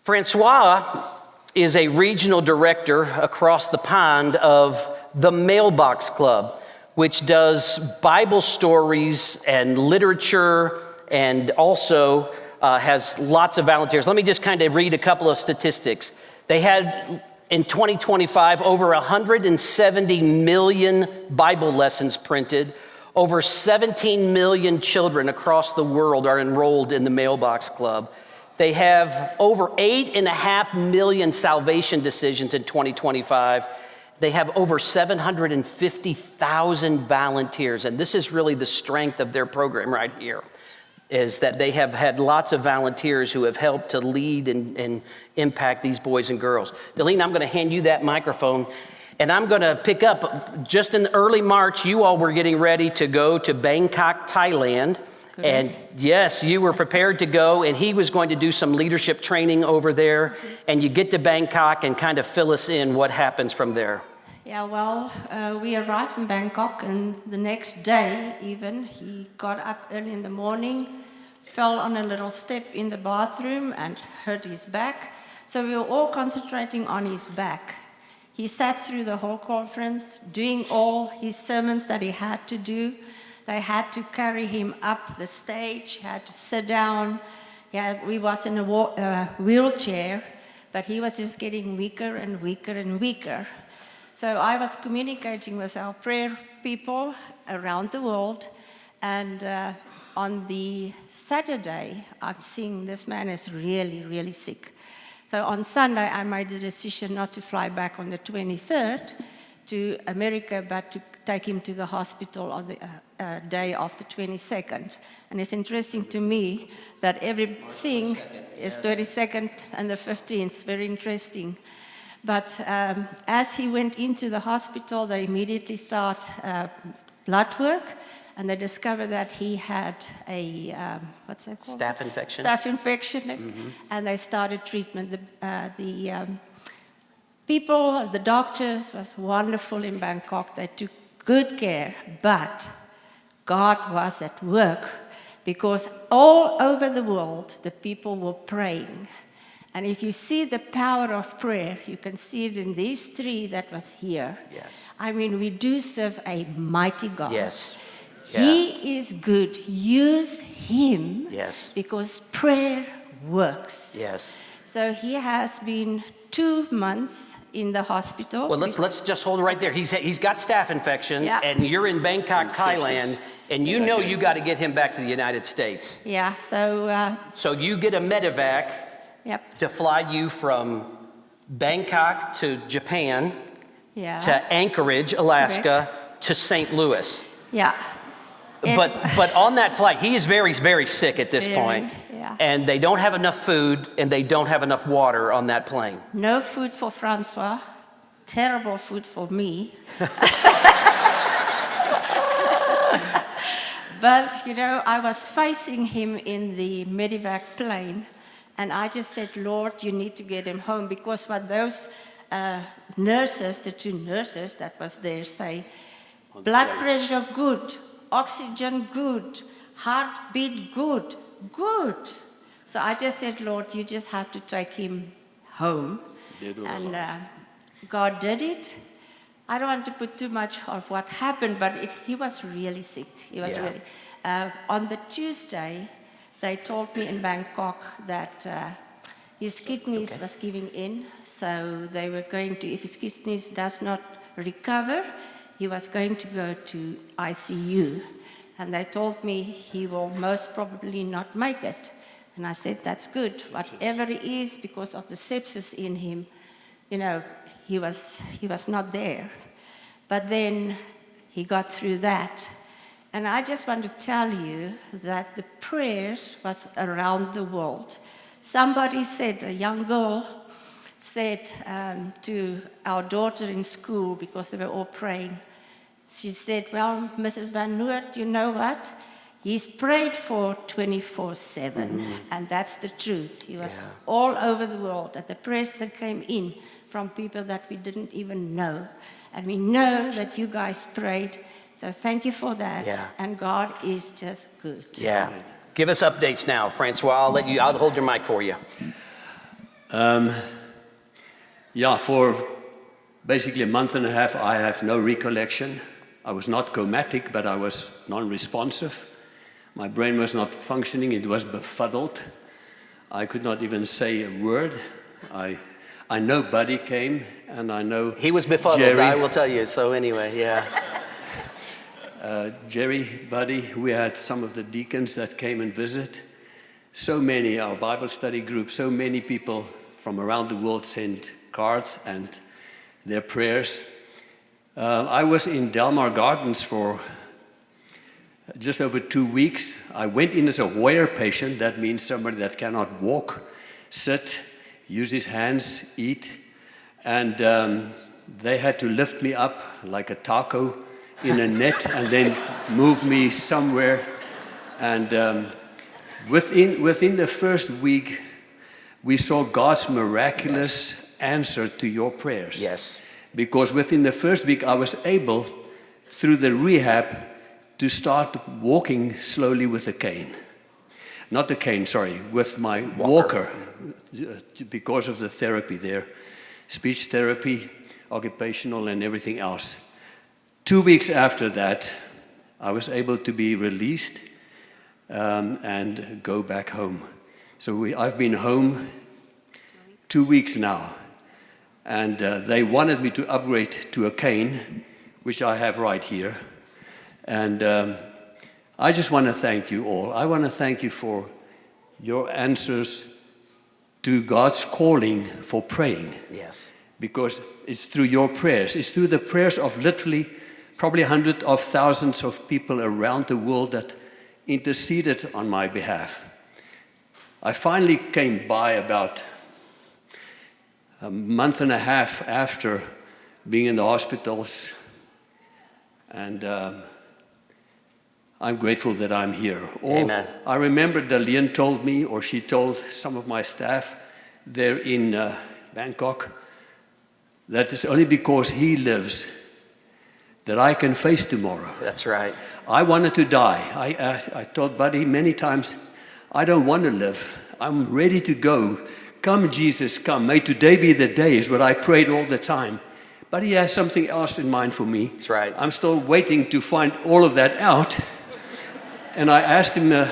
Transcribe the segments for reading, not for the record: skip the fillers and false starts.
Francois is a regional director across the pond of the Mailbox Club, which does Bible stories and literature and also has lots of volunteers. Let me just kind of read a couple of statistics. They had in 2025 over 170 million Bible lessons printed. Over 17 million children across the world are enrolled in the Mailbox Club. They have over 8.5 million salvation decisions in 2025. They have over 750,000 volunteers. And this is really the strength of their program right here, is that they have had lots of volunteers who have helped to lead and impact these boys and girls. Daleen, I'm going to hand you that microphone. And I'm going to pick up, just in early March, you all were getting ready to go to Bangkok, Thailand. Correct. And yes, you were prepared to go, and he was going to do some leadership training over there. And you get to Bangkok and kind of fill us in what happens from there. Yeah, well, we arrived in Bangkok, and the next day even, he got up early in the morning, fell on a little step in the bathroom and hurt his back. So we were all concentrating on his back. He sat through the whole conference, doing all his sermons that he had to do. They had to carry him up the stage, he had to sit down. Yeah, we was in a wheelchair, but he was just getting weaker and weaker and weaker. So I was communicating with our prayer people around the world, and on the Saturday, I'm seeing this man is really, really sick. So on Sunday, I made the decision not to fly back on the 23rd to America, but to take him to the hospital on the day of the 22nd. And it's interesting to me that everything is 22nd and the 15th. Very interesting. But as he went into the hospital, they immediately start blood work. And they discovered that he had a, what's that called? Staph infection. Staph infection. Mm-hmm. And they started treatment. The people, the doctors, was wonderful in Bangkok. They took good care. But God was at work, because all over the world, the people were praying. And if you see the power of prayer, you can see it in these three that was here. Yes. I mean, we do serve a mighty God. Yes. Yeah. He is good. Use him. Yes. Because prayer works. Yes. So he has been 2 months in the hospital. Well, let's just hold it right there. He's got staph infection, yeah. And you're in Bangkok, Thailand, and you know you got to get him back to the United States. Yeah. So. So you get a medevac. Yep. To fly you from Bangkok to Japan, yeah. To Anchorage, Alaska, Correct. To St. Louis. Yeah. But on that flight, he is very, very sick at this point. Yeah. And they don't have enough food, and they don't have enough water on that plane. No food for Francois. Terrible food for me. But, you know, I was facing him in the medevac plane, and I just said, Lord, you need to get him home, because what those nurses, the 2 nurses that was there, say, blood pressure good, oxygen good, heartbeat good, good. So I just said, Lord, you just have to take him home. And God did it. I don't want to put too much of what happened, but he was really sick. He was really. On the Tuesday, they told me in Bangkok that his kidneys was giving in, so they were going to, if his kidneys does not recover, he was going to go to ICU. And they told me he will most probably not make it. And I said, that's good. Whatever it is, because of the sepsis in him, you know, he was not there. But then he got through that. And I just want to tell you that the prayers was around the world. Somebody said, a young girl said to our daughter in school, because they were all praying, she said, well, Mrs. Van Noort, you know what? He's prayed for 24/7, and that's the truth. He was all over the world, and the prayers that came in from people that we didn't even know. And we know that you guys prayed, so thank you for that. Yeah. And God is just good. Yeah. Give us updates now, Francois. I'll hold your mic for you. Yeah, for basically a month and a half, I have no recollection. I was not comatic, but I was non-responsive. My brain was not functioning. It was befuddled. I could not even say a word. I know Buddy came, and I know He was befuddled, Jerry. I will tell you. So anyway, yeah. Jerry, Buddy, we had some of the deacons that came and visit. So many, our Bible study group, so many people from around the world sent cards and their prayers. I was in Delmar Gardens for just over 2 weeks. I went in as a Hoyer patient. That means somebody that cannot walk, sit, use his hands, eat. And they had to lift me up like a taco in a net and then move me somewhere. And within the first week, we saw God's miraculous answer to your prayers. Yes. Because within the first week, I was able, through the rehab, to start walking slowly with a cane. Not the cane, sorry, with my walker, because of the therapy there. Speech therapy, occupational, and everything else. 2 weeks after that, I was able to be released and go back home. So I've been home 2 weeks now. And they wanted me to upgrade to a cane, which I have right here. And I just want to thank you all. I want to thank you for your answers to God's calling for praying. Yes. Because it's through your prayers. It's through the prayers of literally probably hundreds of thousands of people around the world that interceded on my behalf. I finally came by about a month and a half after being in the hospitals, and I'm grateful that I'm here. Amen. I remember Daleen told me, or she told some of my staff there in Bangkok, that it's only because he lives that I can face tomorrow. That's right. I wanted to die. I told Buddy many times, I don't want to live. I'm ready to go. Come, Jesus, come. May today be the day, is what I prayed all the time. But he has something else in mind for me. That's right. I'm still waiting to find all of that out. And I asked him,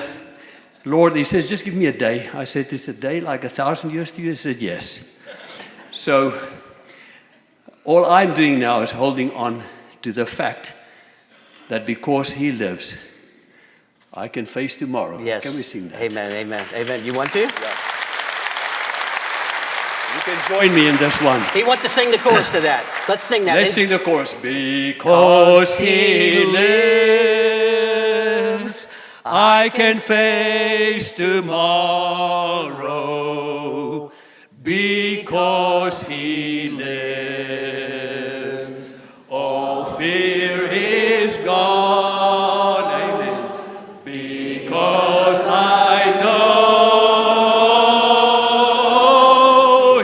Lord, he says, just give me a day. I said, is a day like 1,000 years to you? He said, yes. So all I'm doing now is holding on to the fact that because he lives, I can face tomorrow. Yes. Can we sing that? Amen, amen, amen. You want to? Yeah. You can join me in this one. He wants to sing the chorus to that. Let's sing that. Let's sing the chorus. Because he lives, I can face tomorrow. Because he lives, all fear is gone. Amen. Because I know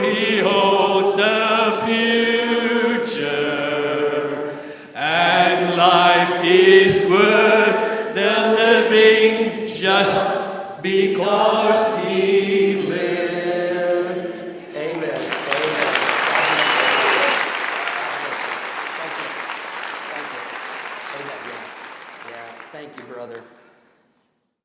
he holds the future, and life is worth the living just because he lives. Amen. Amen. Thank you. Thank you. Amen. Yeah. Thank you, brother.